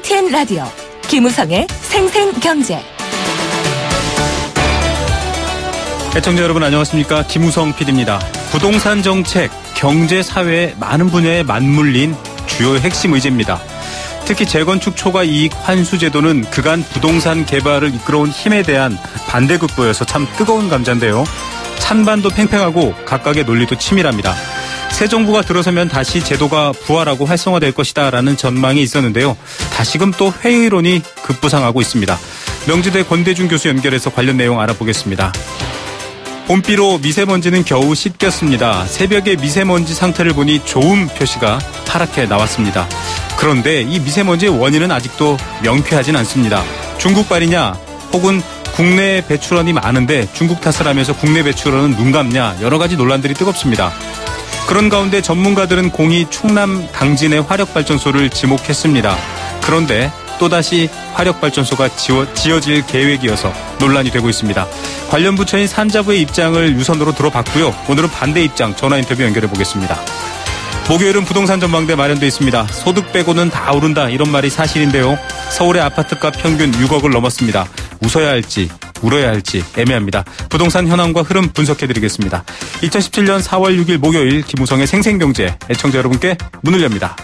YTN 라디오 김우성의 생생경제. 애청자 여러분 안녕하십니까? 김우성 PD입니다. 부동산 정책, 경제, 사회 많은 분야에 맞물린 주요 핵심 의제입니다. 특히 재건축 초과 이익 환수 제도는 그간 부동산 개발을 이끌어온 힘에 대한 반대극보여서 참 뜨거운 감자인데요. 찬반도 팽팽하고 각각의 논리도 치밀합니다. 새 정부가 들어서면 다시 제도가 부활하고 활성화될 것이다 라는 전망이 있었는데요. 다시금 또 회의론이 급부상하고 있습니다. 명지대 권대중 교수 연결해서 관련 내용 알아보겠습니다. 봄비로 미세먼지는 겨우 씻겼습니다. 새벽에 미세먼지 상태를 보니 좋음 표시가 파랗게 나왔습니다. 그런데 이 미세먼지의 원인은 아직도 명쾌하진 않습니다. 중국발이냐 혹은 국내 배출원이 많은데 중국 탓을 하면서 국내 배출원은 눈 감냐 여러 가지 논란들이 뜨겁습니다. 그런 가운데 전문가들은 공이 충남 당진의 화력발전소를 지목했습니다. 그런데 또다시 화력발전소가 지어질 계획이어서 논란이 되고 있습니다. 관련 부처인 산자부의 입장을 유선으로 들어봤고요. 오늘은 반대 입장 전화 인터뷰 연결해 보겠습니다. 목요일은 부동산 전망대 마련되어 있습니다. 소득 빼고는 다 오른다 이런 말이 사실인데요. 서울의 아파트값 평균 6억을 넘었습니다. 웃어야 할지 울어야 할지 애매합니다. 부동산 현황과 흐름 분석해드리겠습니다. 2017년 4월 6일 목요일 김우성의 생생경제 애청자 여러분께 문을 엽니다.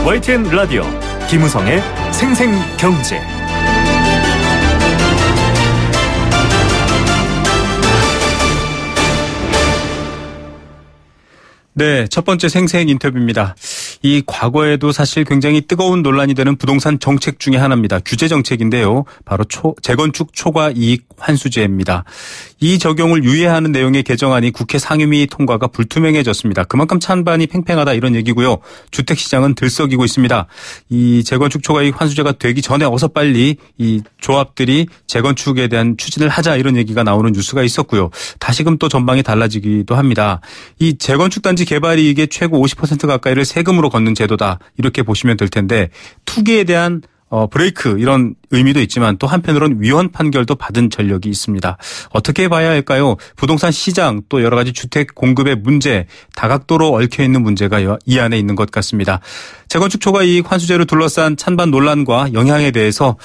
YTN 라디오 김우성의 생생경제. 네, 첫 번째 생생 인터뷰입니다. 이 과거에도 사실 굉장히 뜨거운 논란이 되는 부동산 정책 중에 하나입니다. 규제 정책인데요. 바로 재건축 초과 이익 환수제입니다. 이 적용을 유예하는 내용의 개정안이 국회 상임위 통과가 불투명해졌습니다. 그만큼 찬반이 팽팽하다 이런 얘기고요. 주택시장은 들썩이고 있습니다. 이 재건축 초과 이익 환수제가 되기 전에 어서 빨리 이 조합들이 재건축에 대한 추진을 하자 이런 얘기가 나오는 뉴스가 있었고요. 다시금 또 전망이 달라지기도 합니다. 이 재건축 단지 개발 이익의 최고 50% 가까이를 세금으로 걷는 제도다 이렇게 보시면 될 텐데 투기에 대한 브레이크 이런 의미도 있지만 또 한편으로는 위헌 판결도 받은 전력이 있습니다. 어떻게 봐야 할까요? 부동산 시장 또 여러 가지 주택 공급의 문제 다각도로 얽혀있는 문제가 이 안에 있는 것 같습니다. 재건축 초과 이익 환수제를 둘러싼 찬반 논란과 영향에 대해서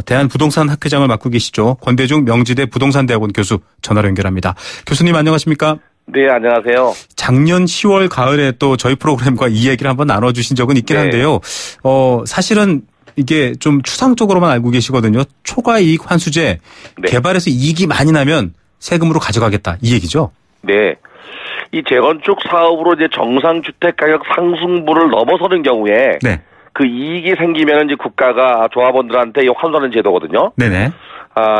대한부동산학회장을 맡고 계시죠. 권대중 명지대 부동산대학원 교수 전화로 연결합니다. 교수님 안녕하십니까? 네, 안녕하세요. 작년 10월 가을에 또 저희 프로그램과 이 얘기를 한번 나눠주신 적은 있긴 한데요. 사실은 이게 좀 추상적으로만 알고 계시거든요. 초과 이익 환수제 개발해서 이익이 많이 나면 세금으로 가져가겠다 이 얘기죠? 네. 이 재건축 사업으로 이제 정상 주택 가격 상승분을 넘어서는 경우에 그 이익이 생기면 이제 국가가 조합원들한테 환수하는 제도거든요. 네네.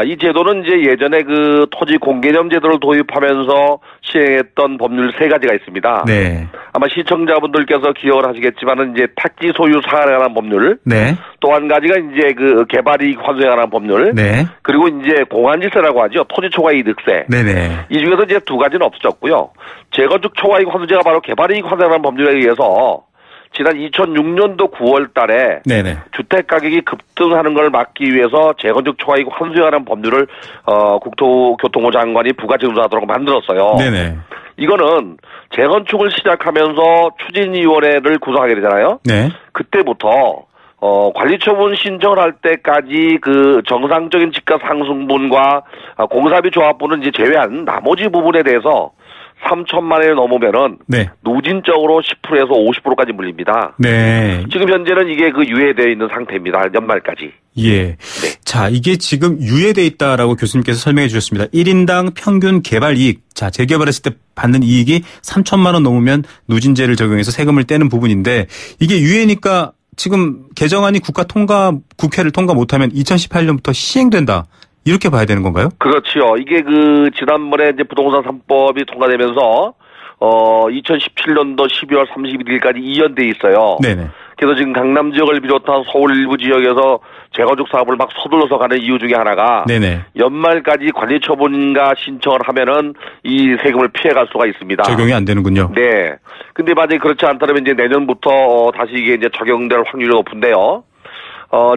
이 제도는 이제 예전에 그 토지 공개념 제도를 도입하면서 시행했던 법률 3가지가 있습니다. 네. 아마 시청자분들께서 기억을 하시겠지만은 이제 택지 소유 사안에 관한 법률. 네. 또 한 가지가 이제 그 개발이익 환수에 관한 법률. 네. 그리고 이제 공환지세라고 하죠. 토지 초과이득세. 네네. 이 중에서 이제 2가지는 없어졌고요. 재건축 초과이익 환수제가 바로 개발이익 환수에 관한 법률에 의해서 지난 2006년도 9월 달에 네네. 주택 가격이 급등하는 걸 막기 위해서 재건축 초과이익 환수에 관한 법률을 국토교통부 장관이 부가제도하도록 만들었어요. 네네. 이거는 재건축을 시작하면서 추진위원회를 구성하게 되잖아요. 네. 그때부터 관리처분 신청을 할 때까지 그 정상적인 집값 상승분과 공사비 조합분은 이제 제외한 나머지 부분에 대해서 3천만 원이 넘으면은 누진적으로 10%에서 50%까지 물립니다. 네. 지금 현재는 이게 그 유예되어 있는 상태입니다. 연말까지. 예. 네. 자, 이게 지금 유예되어 있다라고 교수님께서 설명해 주셨습니다. 1인당 평균 개발 이익. 자, 재개발했을 때 받는 이익이 3천만 원 넘으면 누진제를 적용해서 세금을 떼는 부분인데 이게 유예니까 지금 개정안이 국회를 통과 못하면 2018년부터 시행된다. 이렇게 봐야 되는 건가요? 그렇죠. 이게 그 지난번에 이제 부동산 3법이 통과되면서 2017년도 12월 31일까지 2년 돼 있어요. 네네. 그래서 지금 강남 지역을 비롯한 서울 일부 지역에서 재건축 사업을 막 서둘러서 가는 이유 중에 하나가 네네. 연말까지 관리처분인가 신청을 하면은 이 세금을 피해갈 수가 있습니다. 적용이 안 되는군요. 네. 근데 만약에 그렇지 않다면 이제 내년부터 다시 이게 이제 적용될 확률이 높은데요.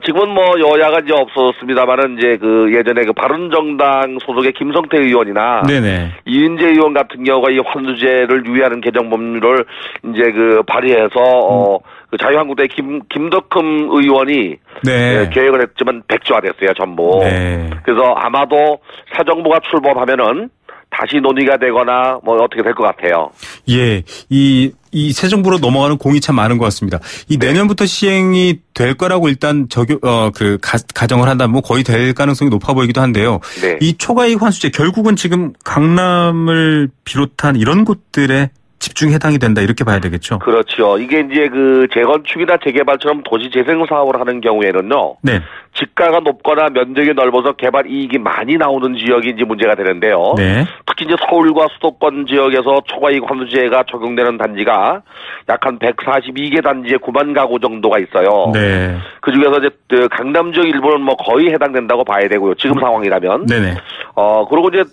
지금은 뭐 여야가 이제 없었습니다만은 이제 그 예전에 그 바른정당 소속의 김성태 의원이나 네네. 이은재 의원 같은 경우가 이 환수제를 유예하는 개정 법률을 이제 그 발의해서 그 자유한국당의 김덕흠 의원이 네. 계획을 했지만 백지화됐어요 전부. 네. 그래서 아마도 새 정부가 출범하면은 다시 논의가 되거나 뭐 어떻게 될 것 같아요. 예, 이 새 정부로 넘어가는 공이 참 많은 것 같습니다. 이 내년부터 시행이 될 거라고 일단 가정을 한다면 뭐 거의 될 가능성이 높아 보이기도 한데요. 네. 이 초과이익 환수제 결국은 지금 강남을 비롯한 이런 곳들에 집중에 해당이 된다 이렇게 봐야 되겠죠. 그렇죠. 이게 이제 그 재건축이나 재개발처럼 도시 재생 사업을 하는 경우에는요. 네. 집가가 높거나 면적이 넓어서 개발 이익이 많이 나오는 지역이 이제 문제가 되는데요. 네. 특히 이제 서울과 수도권 지역에서 초과이익 환수제가 적용되는 단지가 약 한 142개 단지에 9만 가구 정도가 있어요. 네. 그 중에서 이제 강남 지역 일부는 뭐 거의 해당된다고 봐야 되고요. 지금 상황이라면. 네네. 그리고 이제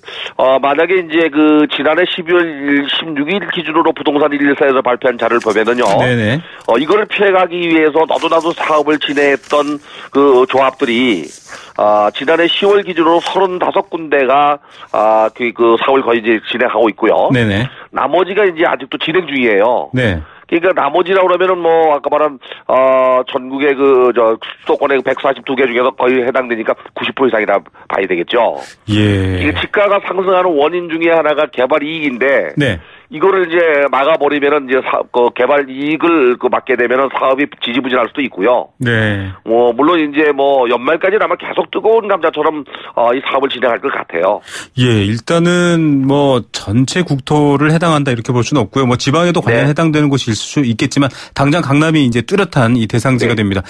만약에 이제 그 지난해 12월 16일 기준으로 부동산 114에서 발표한 자료를 보면은요. 네네. 이거를 피해가기 위해서 너도나도 사업을 진행했던 그 조합들이 지난해 10월 기준으로 35군데가 그 사업을 거의 이제 진행하고 있고요. 네네. 나머지가 이제 아직도 진행 중이에요. 네. 그러니까 나머지라고 그러면은 뭐 아까 말한 전국의 수도권의 142개 중에서 거의 해당되니까 90% 이상이라 봐야 되겠죠. 예. 이게 집가가 상승하는 원인 중에 하나가 개발 이익인데. 네. 이거를 이제 막아버리면은 이제 개발 이익을 막게 되면은 사업이 지지부진할 수도 있고요. 네. 물론 이제 연말까지는 아마 계속 뜨거운 감자처럼 이 사업을 진행할 것 같아요. 예, 일단은 전체 국토를 해당한다 이렇게 볼 수는 없고요. 지방에도 과연 해당되는 곳이 있을 수 있겠지만 당장 강남이 이제 뚜렷한 이 대상지가 됩니다.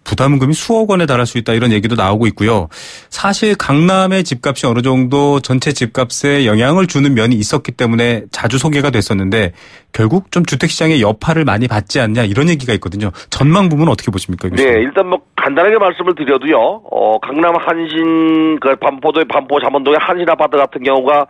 부담금이 수억 원에 달할 수 있다 이런 얘기도 나오고 있고요. 사실 강남의 집값이 어느 정도 전체 집값에 영향을 주는 면이 있었기 때문에 자주 소개가 됐었는데 결국 좀 주택시장의 여파를 많이 받지 않냐 이런 얘기가 있거든요. 전망 부분은 어떻게 보십니까? 네, 일단 간단하게 말씀을 드려도요. 강남 한신 반포 잠원동의 한신 아파트 같은 경우가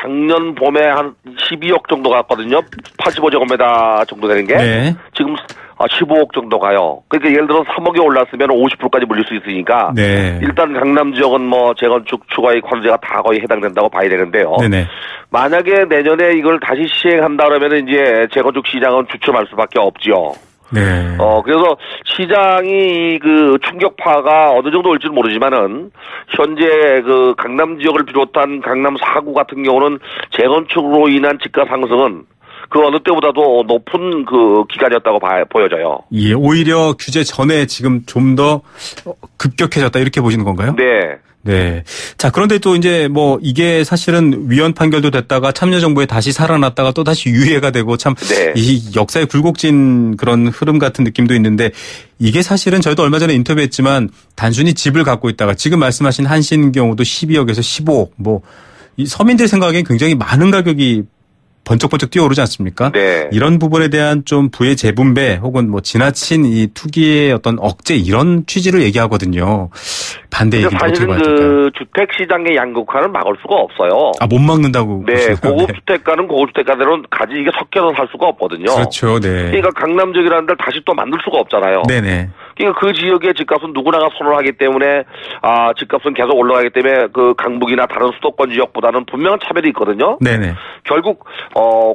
작년 봄에 한 12억 정도 갔거든요. 85제곱미터 정도 되는 게. 네. 지금 15억 정도 가요. 그러니까 예를 들어 3억이 올랐으면 50%까지 물릴 수 있으니까. 네. 일단 강남 지역은 재건축 추가이익 환수제가 다 거의 해당된다고 봐야 되는데요. 네네. 만약에 내년에 이걸 다시 시행한다 그러면 이제 재건축 시장은 주춤할 수밖에 없지요. 네. 그래서 시장이 그 충격파가 어느 정도 올지는 모르지만은 현재 그 강남 지역을 비롯한 강남 4구 같은 경우는 재건축으로 인한 집가 상승은 그 어느 때보다도 높은 그 기간이었다고 보여져요. 예, 오히려 규제 전에 지금 좀 더 급격해졌다 이렇게 보시는 건가요? 네. 네. 자, 그런데 또 이제 이게 사실은 위헌 판결도 됐다가 참여정부에 다시 살아났다가 또 다시 유예가 되고 참 이 역사의 굴곡진 그런 흐름 같은 느낌도 있는데 이게 사실은 저희도 얼마 전에 인터뷰했지만 단순히 집을 갖고 있다가 지금 말씀하신 한신 경우도 12억에서 15억 이 서민들 생각엔 굉장히 많은 가격이 번쩍번쩍 뛰어오르지 않습니까? 네. 이런 부분에 대한 좀 부의 재분배 혹은 지나친 이 투기의 어떤 억제 이런 취지를 얘기하거든요. 반대 얘기도 어떻게 봐야 될까요? 그 주택 시장의 양극화는 막을 수가 없어요. 못 막는다고. 네, 보시나요? 고급 주택가는 고급 주택가대로 이게 섞여서 살 수가 없거든요. 그렇죠, 네. 그러니까 강남 지역이라는 데를 다시 또 만들 수가 없잖아요. 네네. 그러니까 그 지역의 집값은 누구나가 선호하기 때문에 집값은 계속 올라가기 때문에 그 강북이나 다른 수도권 지역보다는 분명한 차별이 있거든요. 네네. 결국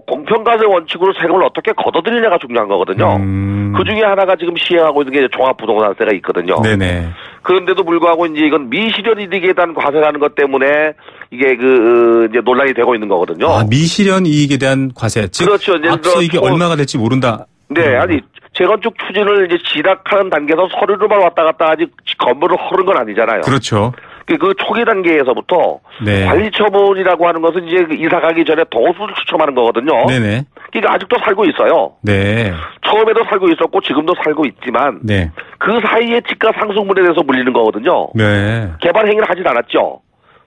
공평가세 원칙으로 세금을 어떻게 걷어들이냐가 중요한 거거든요. 그 중에 하나가 지금 시행하고 있는 게 종합부동산세가 있거든요. 네네. 그런데도 불구하고 이제 이건 미실현 이익에 대한 과세라는 것 때문에 이게 이제 논란이 되고 있는 거거든요. 미실현 이익에 대한 과세. 즉 그렇죠. 앞서 이게 얼마가 될지 모른다. 네, 아니 재건축 추진을 이제 시작하는 단계에서 서류로만 왔다 갔다 하지 건물을 허른 건 아니잖아요. 그렇죠. 그 초기 단계에서부터 관리 처분이라고 하는 것은 이제 이사 가기 전에 도수를 추첨하는 거거든요. 네네. 그러니까 아직도 살고 있어요. 네. 처음에도 살고 있었고 지금도 살고 있지만 그 사이에 집가 상승분에 대해서 물리는 거거든요. 네. 개발 행위를 하진 않았죠.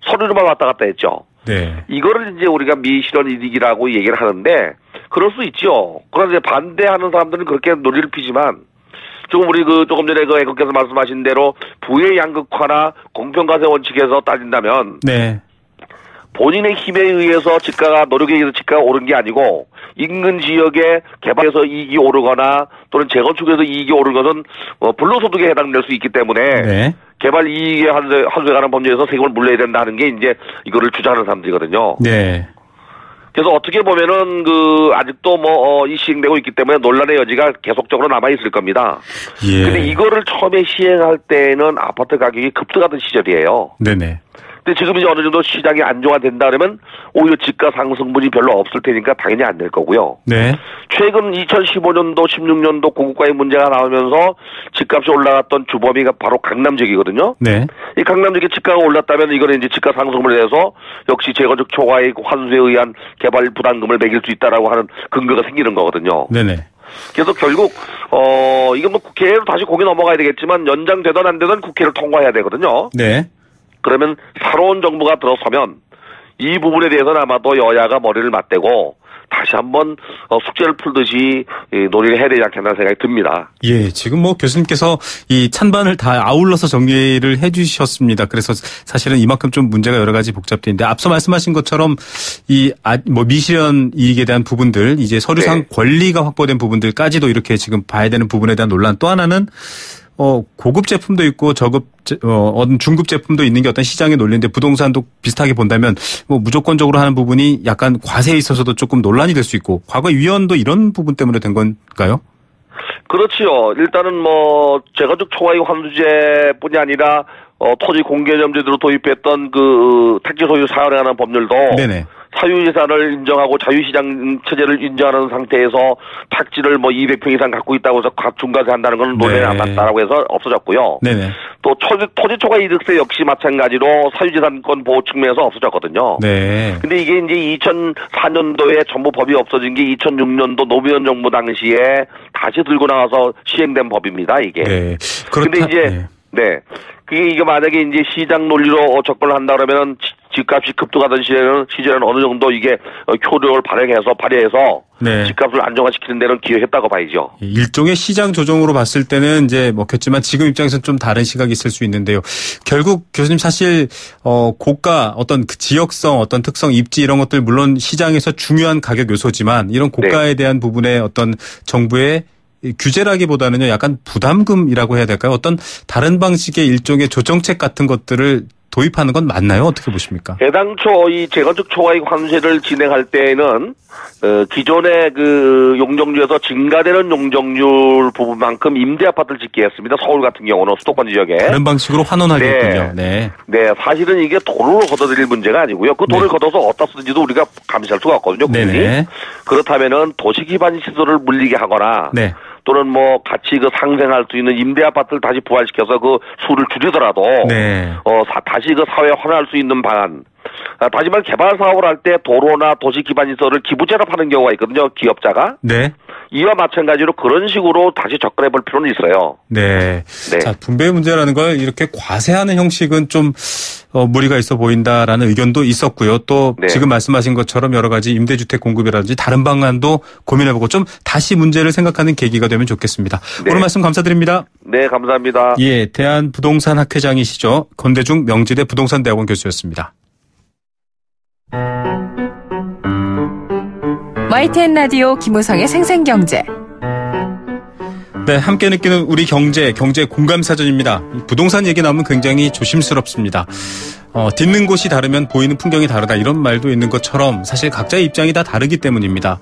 서류로만 왔다 갔다 했죠. 네. 이거를 이제 우리가 미실현 이익이라고 얘기를 하는데 그럴 수 있죠. 그런데 이제 반대하는 사람들은 그렇게 논리를 피지만 조금 조금 전에 애국께서 말씀하신 대로 부의 양극화나 공평가세 원칙에서 따진다면 본인의 힘에 의해서 노력에 의해서 집가가 오른 게 아니고 인근 지역에 개발해서 이익이 오르거나 또는 재건축에서 이익이 오른 것은 불로소득에 해당될 수 있기 때문에 네. 개발 이익에 환수에 관한 법률에서 세금을 물려야 된다는 게 이제 이거를 주장하는 사람들이거든요. 네. 그래서 어떻게 보면은 아직도 이 시행되고 있기 때문에 논란의 여지가 계속적으로 남아 있을 겁니다. 예. 근데 이거를 처음에 시행할 때는 아파트 가격이 급등하던 시절이에요. 네네. 근데 지금 이제 어느 정도 시장이 안정화된다 그러면 오히려 집가 상승분이 별로 없을 테니까 당연히 안 될 거고요. 네. 최근 2015년도, 16년도 고국가의 문제가 나오면서 집값이 올라갔던 주범이가 바로 강남 지역이거든요. 네. 이 강남 지역의 집가가 올랐다면 이거는 이제 집가 상승을 해서 역시 재건축 초과이익 환수에 의한 개발 부담금을 매길 수 있다라고 하는 근거가 생기는 거거든요. 네네. 그래서 결국 이건 국회로 다시 공이 넘어가야 되겠지만 연장되든 안 되든 국회를 통과해야 되거든요. 네. 그러면 새로운 정부가 들어서면 이 부분에 대해서는 아마도 여야가 머리를 맞대고 다시 한번 숙제를 풀듯이 논의를 해야 되지 않겠나 생각이 듭니다. 예, 지금 교수님께서 이 찬반을 다 아울러서 정리를 해주셨습니다. 그래서 사실은 이만큼 좀 문제가 여러 가지 복잡한데 앞서 말씀하신 것처럼 미실현 이익에 대한 부분들 이제 서류상 네. 권리가 확보된 부분들까지도 이렇게 지금 봐야 되는 부분에 대한 논란 또 하나는 고급 제품도 있고 중급 제품도 있는 게 어떤 시장의 논리인데 부동산도 비슷하게 본다면 무조건적으로 하는 부분이 약간 과세에 있어서도 조금 논란이 될 수 있고 과거 위헌도 이런 부분 때문에 된 건가요? 그렇지요. 일단은 재건축 초과이익 환수제뿐이 아니라 토지 공개념제도로 도입했던 택지 소유 사활에 관한 법률도 네네. 사유재산을 인정하고 자유시장 체제를 인정하는 상태에서 택지를 200평 이상 갖고 있다고 해서 중과세 한다는 건 논란이 안 맞다라고 해서 없어졌고요. 네네. 또 토지 초과 이득세 역시 마찬가지로 사유재산권 보호 측면에서 없어졌거든요. 네. 근데 이게 이제 2004년도에 전부 법이 없어진 게 2006년도 노무현 정부 당시에 다시 들고 나와서 시행된 법입니다, 이게. 네. 그런데 이제 네. 이게 만약에 이제 시장 논리로 접근을 한다 그러면 집값이 급등하던 시절에는 어느 정도 이게 효력을 발휘해서 네. 집값을 안정화시키는 데는 기여했다고 봐야죠. 일종의 시장 조정으로 봤을 때는 이제 먹혔지만 지금 입장에서는 좀 다른 시각이 있을 수 있는데요. 결국 교수님 사실 고가 어떤 지역성 어떤 특성 입지 이런 것들 물론 시장에서 중요한 가격 요소지만 이런 고가에 네. 대한 부분에 어떤 정부의 규제라기보다는요, 약간 부담금이라고 해야 될까요? 어떤 다른 방식의 일종의 조정책 같은 것들을 도입하는 건 맞나요? 어떻게 보십니까? 해당초 이 재건축 초과이익 환수제를 진행할 때에는 기존의 용적률에서 증가되는 용적률 부분만큼 임대 아파트를 짓게 했습니다. 서울 같은 경우는 수도권 지역에 다른 방식으로 환원하겠군요. 네. 네, 사실은 이게 돈으로 걷어들일 문제가 아니고요. 그 돈을 네. 걷어서 어디다 쓰는지도 우리가 감시할 수가 없거든요. 국민이. 그렇다면은 도시 기반 시설을 물리게 하거나. 네. 또는 같이 상생할 수 있는 임대 아파트를 다시 부활시켜서 수를 줄이더라도 네. 다시 사회에 환원할 수 있는 방안. 다시 말해 개발 사업을 할 때 도로나 도시 기반 시설을 기부제로 파는 경우가 있거든요. 기업자가. 네. 이와 마찬가지로 그런 식으로 다시 접근해 볼 필요는 있어요. 네. 네. 자, 분배 문제라는 걸 이렇게 과세하는 형식은 좀 무리가 있어 보인다라는 의견도 있었고요. 또 네. 지금 말씀하신 것처럼 여러 가지 임대주택 공급이라든지 다른 방안도 고민해보고 좀 다시 문제를 생각하는 계기가 되면 좋겠습니다. 네. 오늘 말씀 감사드립니다. 네, 감사합니다. 예, 대한부동산학회장이시죠. 건대중 명지대 부동산대학원 교수였습니다. YTN 라디오 김우성의 생생경제. 네, 함께 느끼는 우리 경제 공감사전입니다. 부동산 얘기 나오면 굉장히 조심스럽습니다. 듣는 곳이 다르면 보이는 풍경이 다르다 이런 말도 있는 것처럼 사실 각자의 입장이 다 다르기 때문입니다.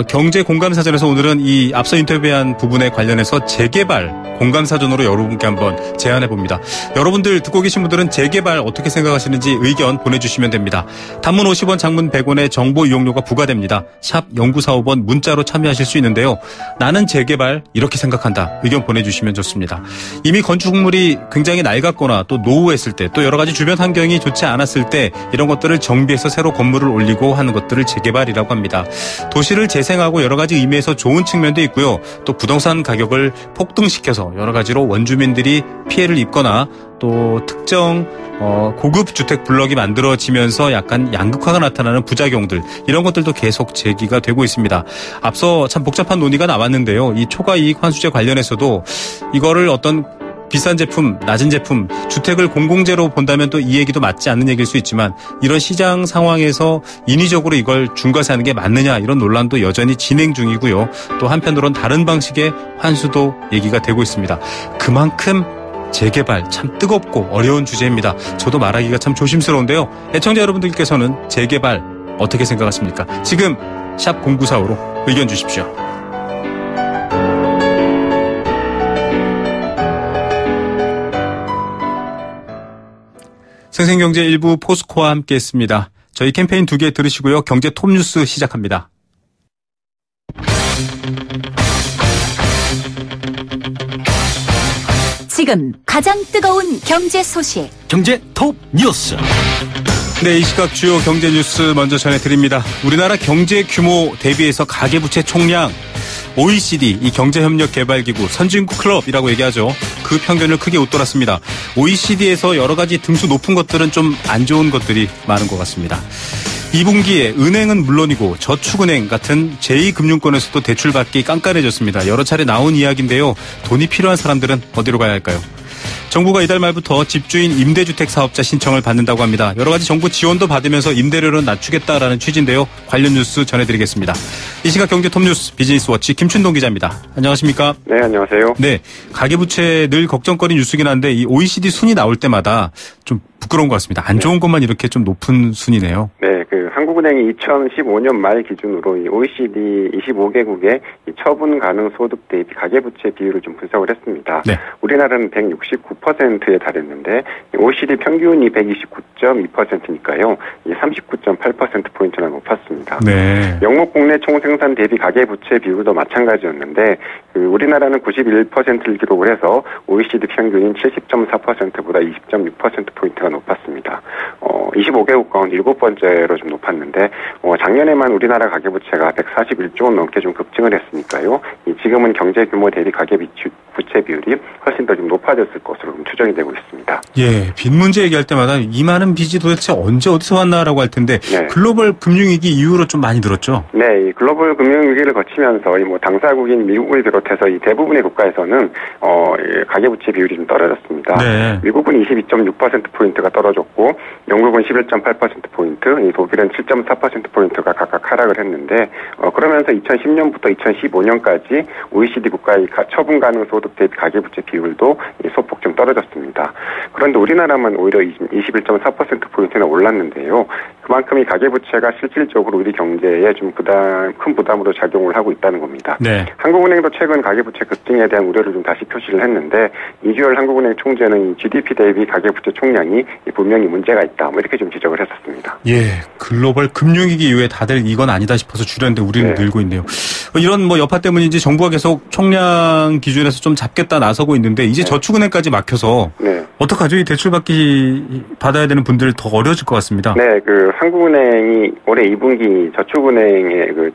경제 공감사전에서 오늘은 이 앞서 인터뷰한 부분에 관련해서 재개발 공감사전으로 여러분께 한번 제안해 봅니다. 여러분들 듣고 계신 분들은 재개발 어떻게 생각하시는지 의견 보내주시면 됩니다. 단문 50원, 장문 100원의 정보 이용료가 부과됩니다. 샵 0945번 문자로 참여하실 수 있는데요. 나는 재개발 이렇게 생각한다. 의견 보내주시면 좋습니다. 이미 건축물이 굉장히 낡았거나 또 노후했을 때 또 여러 가지 주변 환경이 좋지 않았을 때 이런 것들을 정비해서 새로 건물을 올리고 하는 것들을 재개발이라고 합니다. 도시를 재생하고 여러 가지 의미에서 좋은 측면도 있고요. 또 부동산 가격을 폭등시켜서 여러 가지로 원주민들이 피해를 입거나 또 특정 고급 주택 블럭이 만들어지면서 약간 양극화가 나타나는 부작용들 이런 것들도 계속 제기가 되고 있습니다. 앞서 참 복잡한 논의가 나왔는데요. 이 초과이익 환수제 관련해서도 이거를 어떤 비싼 제품, 낮은 제품, 주택을 공공재로 본다면 또 이 얘기도 맞지 않는 얘기일 수 있지만 이런 시장 상황에서 인위적으로 이걸 중과세하는 게 맞느냐 이런 논란도 여전히 진행 중이고요. 또 한편으론 다른 방식의 환수도 얘기가 되고 있습니다. 그만큼 재개발 참 뜨겁고 어려운 주제입니다. 저도 말하기가 참 조심스러운데요. 애청자 여러분들께서는 재개발 어떻게 생각하십니까? 지금 샵 0945로 의견 주십시오. 생생경제 일부 포스코와 함께했습니다. 저희 캠페인 2개 들으시고요. 경제 톱뉴스 시작합니다. 지금 가장 뜨거운 경제 소식. 경제 톱뉴스. 네, 이 시각 주요 경제 뉴스 먼저 전해드립니다. 우리나라 경제 규모 대비해서 가계부채 총량 OECD, 이 경제협력개발기구 선진국 클럽이라고 얘기하죠. 그 평균을 크게 웃돌았습니다. OECD에서 여러 가지 등수 높은 것들은 좀 안 좋은 것들이 많은 것 같습니다. 2분기에 은행은 물론이고 저축은행 같은 제2금융권에서도 대출받기 깐깐해졌습니다. 여러 차례 나온 이야기인데요. 돈이 필요한 사람들은 어디로 가야 할까요? 정부가 이달 말부터 집주인 임대주택 사업자 신청을 받는다고 합니다. 여러 가지 정부 지원도 받으면서 임대료를 낮추겠다라는 취지인데요. 관련 뉴스 전해드리겠습니다. 이 시각 경제 톱뉴스 비즈니스워치 김춘동 기자입니다. 안녕하십니까? 네, 안녕하세요. 네, 가계부채 늘 걱정거리 뉴스긴 한데 이 OECD 순위 나올 때마다 좀 부끄러운 것 같습니다. 안 좋은 것만 이렇게 좀 높은 순위네요. 네, 한국은행이 2015년 말 기준으로 이 OECD 25개국의 이 처분 가능 소득 대비 가계부채 비율을 좀 분석을 했습니다. 네. 우리나라는 169%에 달했는데 OECD 평균이 129.2%니까요. 이 39.8%포인트나 높았습니다. 네. 영목 국내 총생산 대비 가계부채 비율도 마찬가지였는데 우리나라는 91%를 기록을 해서 OECD 평균인 70.4%보다 20.6%포인트가 높았습니다. 25개국 가운데 7번째로 좀 높았는데 작년에만 우리나라 가계부채가 141조 원 넘게 좀 급증을 했으니까요. 지금은 경제 규모 대비 가계부채 비율이 훨씬 더 좀 높아졌을 것으로 추정이 되고 있습니다. 예, 빚 문제 얘기할 때마다 이 많은 빚이 도대체 언제 어디서 왔나라고 할 텐데 네. 글로벌 금융위기 이후로 좀 많이 늘었죠? 네, 이 글로벌 금융위기를 거치면서 당사국인 미국을 비롯해서 이 대부분의 국가에서는 가계부채 비율이 좀 떨어졌습니다. 네. 미국은 22.6%포인트가 떨어졌고 영국은 11.8%포인트, 독일은 7.4%포인트가 각각 하락을 했는데 그러면서 2010년부터 2015년까지 OECD 국가의 처분 가능 소득 대비 가계부채 비율도 소폭 좀 떨어졌습니다. 그런데 우리나라만 오히려 21.4%포인트나 올랐는데요. 그만큼 이 가계부채가 실질적으로 우리 경제에 좀 큰 부담으로 작용을 하고 있다는 겁니다. 네. 한국은행도 최근 가계부채 급등에 대한 우려를 좀 다시 표시를 했는데 이주열 한국은행 총재는 GDP 대비 가계부채 총량이 분명히 문제가 있다. 이렇게 좀 지적을 했었습니다. 예, 글로벌 금융위기 이후에 다들 이건 아니다 싶어서 줄였는데 우리는 네. 늘고 있네요. 이런 여파 때문인지 정부가 계속 총량 기준에서 좀 잡겠다 나서고 있는데 이제 네. 저축은행까지 막혀서 네. 어떡하죠? 이 대출 받아야 되는 분들 더 어려워질 것 같습니다. 네, 한국은행이 올해 2분기 저축은행의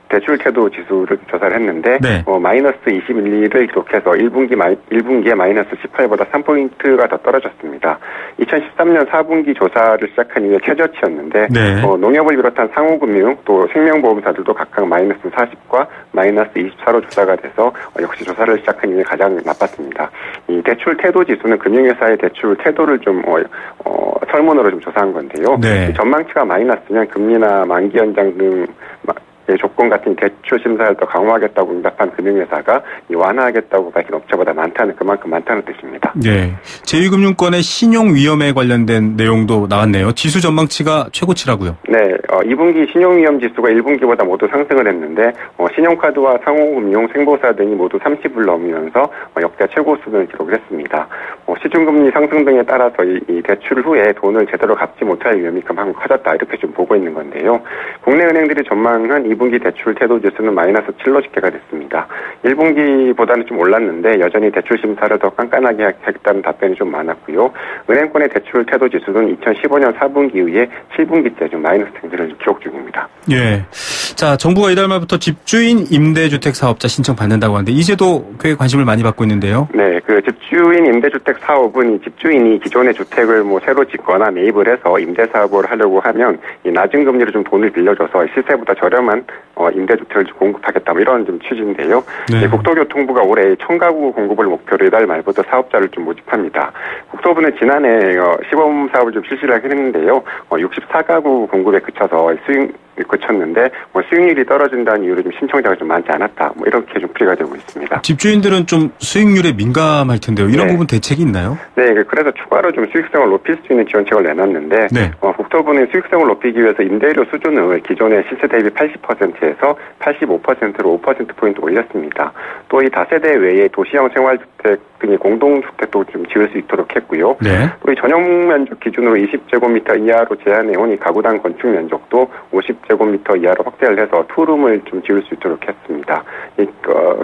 대출 태도 지수를 조사를 했는데 네. 마이너스 21을 기록해서 1분기에 마이너스 18보다 3포인트가 더 떨어졌습니다. 2013년 4분기 조사를 시작한 이후에 최저치였는데 네. 농협을 비롯한 상호금융 또 생명보험사들도 각각 마이너스 40과 마이너스 24로 조사가 돼서 역시 조사를 시작한 이후에 가장 나빴습니다. 이 대출 태도 지수는 금융회사의 대출 태도를 좀 설문으로 좀 조사한 건데요. 네. 전망치가 마이너스면 금리나 만기 연장 등 조건 같은 대출 심사를 더 강화하겠다고 응답한 금융회사가 완화하겠다고 밝힌 업체보다 그만큼 많다는 뜻입니다. 네, 제2금융권의 신용 위험에 관련된 내용도 나왔네요. 지수 전망치가 최고치라고요. 네, 2분기 신용 위험 지수가 1분기보다 모두 상승을 했는데 신용카드와 상호금융, 생보사 등이 모두 30을 넘으면서 역대 최고 수준을 기록을 했습니다. 시중금리 상승 등에 따라서 이 대출 후에 돈을 제대로 갚지 못할 위험이 그만큼 커졌다 이렇게 좀 보고 있는 건데요. 국내 은행들이 전망한 2분기 대출 태도 지수는 마이너스 7로 집계가 됐습니다. 1분기보다는 좀 올랐는데 여전히 대출 심사를 더 깐깐하게 하겠다는 답변이 좀 많았고요. 은행권의 대출 태도 지수는 2015년 4분기 이후에 7분기째 좀 마이너스 행진을 기록 중입니다. 예. 자, 정부가 이달 말부터 집주인 임대주택 사업자 신청 받는다고 하는데 이제도 꽤 관심을 많이 받고 있는데요. 네, 그 집주인 임대주택 사업은 이 집주인이 기존의 주택을 뭐 새로 짓거나 매입을 해서 임대 사업을 하려고 하면 이 낮은 금리로 좀 돈을 빌려줘서 시세보다 저렴한 임대주택을 공급하겠다 뭐 이런 좀 취지인데요. 네. 국토교통부가 올해 1000가구 공급을 목표로 이달 말부터 사업자를 좀 모집합니다. 국토부는 지난해 시범 사업을 좀 실시를 하긴 했는데요. 64가구 공급에 그쳐서 그쳤는데 수익률이 떨어진다는 이유로 좀 신청자가 좀 많지 않았다. 뭐 이렇게 좀 풀이가 되고 있습니다. 집주인들은 좀 수익률에 민감할 텐데요. 이런 부분 대책이 있나요? 네, 그래서 추가로 좀 수익성을 높일 수 있는 지원책을 내놨는데 국토부는 수익성을 높이기 위해서 임대료 수준을 기존의 시세 대비 80%에서 85%로 5%포인트 올렸습니다. 또 이 다세대 외에 도시형 생활주택 등의 공동주택도 좀 지을 수 있도록 했고요. 네. 또 이 전용 면적 기준으로 20제곱미터 이하로 제한해온 이 가구당 건축 면적도 50제곱미터 이하로 확대를 해서 투룸을 좀 지을 수 있도록 했습니다.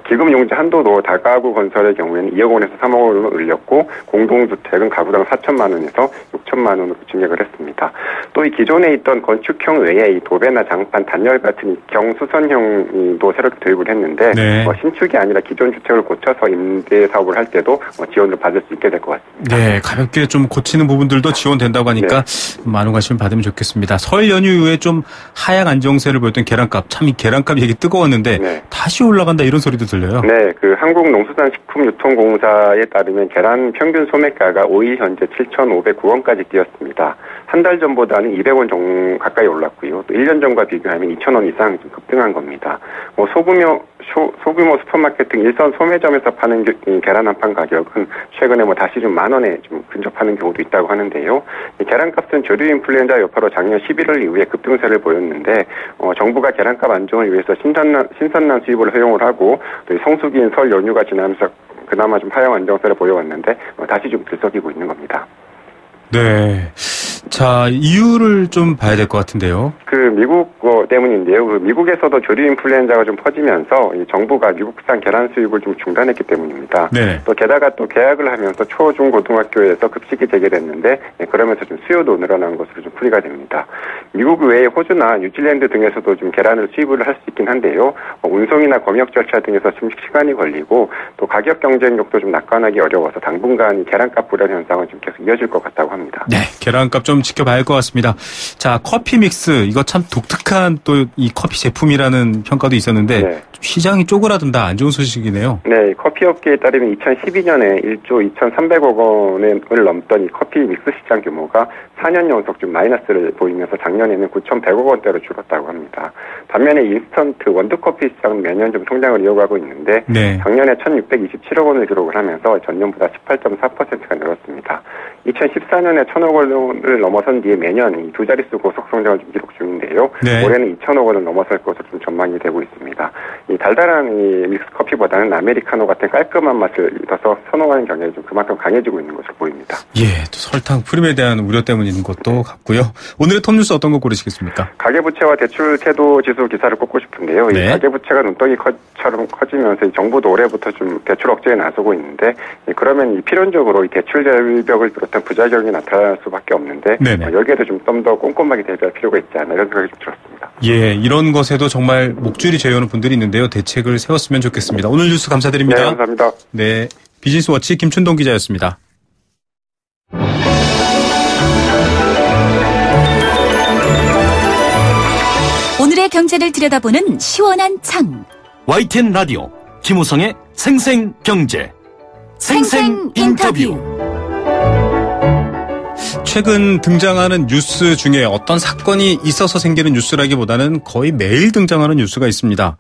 기금 용지 한도도 다가구 건설의 경우에는 2억 원에서 3억 원으로 올렸고 공동주택은 가구당 4천만 원에서 6천만 원으로 증액을 했습니다. 또 이 기존에 있던 건축형 외에 이 도배나 장판, 단열 같은 경수선형도 새롭게 도입을 했는데 신축이 아니라 기존 주택을 고쳐서 임대 사업을 할 때도 지원을 받을 수 있게 될 것 같습니다. 네, 가볍게 좀 고치는 부분들도 지원된다고 하니까 많은 관심 받으면 좋겠습니다. 설 연휴 이후에 좀 하향 안정세를 보였던 계란값, 참 이 계란값 얘기 뜨거웠는데 다시 올라간다 이런 소리도 들려요. 네, 그 한국농수산식품유통공사에 따르면 계란 평균 소매가가 5일 현재 7,509원까지 뛰었습니다. 한 달 전보다는 200원 정도 가까이 올랐고요. 또 1년 전과 비교하면 2,000원 이상 좀 급등한 겁니다. 소규모 슈퍼마켓 등 일선 소매점에서 파는 계란 한 판 가격은 최근에 다시 좀 10,000원에 좀 근접하는 경우도 있다고 하는데요. 이 계란값은 조류 인플루엔자 여파로 작년 11월 이후에 급등세를 보였는데 정부가 계란값 안정을 위해서 신선란 수입을 허용을 하고 또 성수기인 설 연휴가 지나면서 그나마 좀 하향 안정세를 보여왔는데 다시 좀 들썩이고 있는 겁니다. 네. 자, 이유를 좀 봐야 될 것 같은데요. 미국 때문인데요. 미국에서도 조류 인플루엔자가 좀 퍼지면서 이 정부가 미국산 계란 수입을 좀 중단했기 때문입니다. 네. 또 게다가 또 개학을 하면서 초, 중, 고등학교에서 급식이 재개됐는데 그러면서 좀 수요도 늘어난 것으로 좀 풀이가 됩니다. 미국 외에 호주나 뉴질랜드 등에서도 좀 계란을 수입을 할 수 있긴 한데요. 운송이나 검역 절차 등에서 좀 시간이 걸리고 또 가격 경쟁력도 좀 낙관하기 어려워서 당분간 계란값 불안 현상은 좀 계속 이어질 것 같다고 합니다. 네, 계란값 좀 지켜봐야 할 것 같습니다. 자, 커피 믹스 이거 참 독특한 또 이 커피 제품이라는 평가도 있었는데 시장이 쪼그라든다 안 좋은 소식이네요. 네, 커피 업계에 따르면 2012년에 1조 2,300억 원을 넘던 이 커피 믹스 시장 규모가 4년 연속 좀 마이너스를 보이면서 작년에는 9,100억 원대로 줄었다고 합니다. 반면에 인스턴트 원두커피 시장은 매년 좀 성장을 이어가고 있는데 작년에 1,627억 원을 기록을 하면서 전년보다 18.4%가 늘었습니다. 2014년에 1,000억 원을 넘어선 뒤에 매년 이 두 자릿수 고속 성장을 좀 기록 중인데요. 올해는 2,000억 원을 넘어설 것으로 좀 전망이 되고 있습니다. 이 달달한 이 믹스 커피보다는 아메리카노 같은 깔끔한 맛을 더서 선호하는 경향이 좀 그만큼 강해지고 있는 것으로 보입니다. 예, 또 설탕 프림에 대한 우려 때문인 것도 같고요. 오늘의 톱뉴스 어떤 거 고르시겠습니까? 가계부채와 대출 태도 지수 기사를 꼽고 싶은데요. 이 가계부채가 눈덩이처럼 커지면서 이 정부도 올해부터 좀 대출 억제에 나서고 있는데 그러면 이 필연적으로 이 대출 절벽을 비롯한 부작용이 나타날 수밖에 없는데 여기에도 좀 더 꼼꼼하게 대비할 필요가 있지 않나 이런 생각이 좀 들었습니다. 예, 이런 것에도 정말 목줄이 죄어오는 분들이 있는데요. 대책을 세웠으면 좋겠습니다. 오늘 뉴스 감사드립니다. 네, 감사합니다. 네, 비즈니스워치 김춘동 기자였습니다. 오늘의 경제를 들여다보는 시원한 창. YTN 라디오 김우성의 생생경제 생생인터뷰. 최근 등장하는 뉴스 중에 어떤 사건이 있어서 생기는 뉴스라기보다는 거의 매일 등장하는 뉴스가 있습니다.